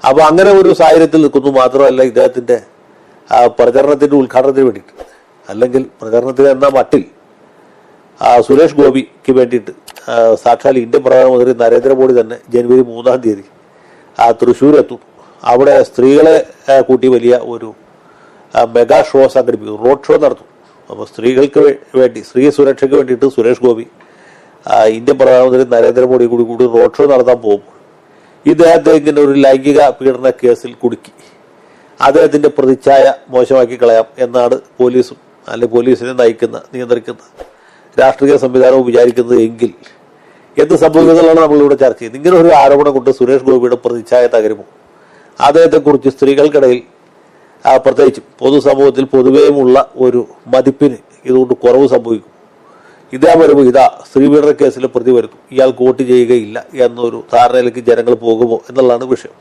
അപ്പൊ അങ്ങനെ ഒരു സാഹചര്യത്തിൽ നിൽക്കുന്നു. മാത്രമല്ല ഇദ്ദേഹത്തിന്റെ പ്രചരണത്തിന്റെ ഉദ്ഘാടനത്തിന് വേണ്ടിയിട്ട്, അല്ലെങ്കിൽ പ്രചരണത്തിന് എന്ന മട്ടിൽ സുരേഷ് ഗോപിക്ക് വേണ്ടിയിട്ട് സാക്ഷാൽ ഇന്ത്യൻ പ്രധാനമന്ത്രി നരേന്ദ്രമോദി തന്നെ ജനുവരി 3-ാം തീയതി തൃശ്ശൂർ എത്തും. അവിടെ സ്ത്രീകളെ കൂട്ടി വലിയ ഒരു മെഗാ ഷോ സംഘടിപ്പിക്കും, റോഡ് ഷോ നടത്തും. അപ്പോൾ സ്ത്രീകൾക്ക് വേണ്ടി, സ്ത്രീ സുരക്ഷയ്ക്ക് വേണ്ടിയിട്ട് സുരേഷ് ഗോപി ഇന്ത്യൻ പ്രധാനമന്ത്രി നരേന്ദ്രമോദി കൂടി റോഡ് ഷോ നടത്താൻ പോകുമ്പോൾ ഇദ്ദേഹത്തെ ഇങ്ങനെ ഒരു ലൈംഗിക പീഡന കേസിൽ കുടുക്കി അദ്ദേഹത്തിന്റെ പ്രതിച്ഛായ മോശമാക്കി കളയാം എന്നാണ് പോലീസും അല്ലെങ്കിൽ പോലീസിനെ നിയന്ത്രിക്കുന്ന രാഷ്ട്രീയ സംവിധാനവും വിചാരിക്കുന്നത് എങ്കിൽ എന്ത് സംഭവിക്കുന്നതാണ് നമ്മളിവിടെ ചർച്ച ചെയ്യുന്നത്. ഇങ്ങനെ ഒരു ആരോപണം കൊണ്ട് സുരേഷ് ഗോപിയുടെ പ്രതിച്ഛായ തകരുമോ? അദ്ദേഹത്തെക്കുറിച്ച് സ്ത്രീകൾക്കിടയിൽ പ്രത്യേകിച്ചും പൊതുസമൂഹത്തിൽ പൊതുവേയുമുള്ള ഒരു മതിപ്പിന് ഇതുകൊണ്ട് കുറവ് സംഭവിക്കും. ഇദ്ദേഹം വരുമ്പോൾ സ്ത്രീപീഡന കേസിൽ പ്രതി വരുന്നു, ഇയാൾക്ക് വോട്ട് ചെയ്യുകയില്ല എന്നൊരു ധാരണയിലേക്ക് ജനങ്ങൾ പോകുമോ എന്നുള്ളതാണ് വിഷയം.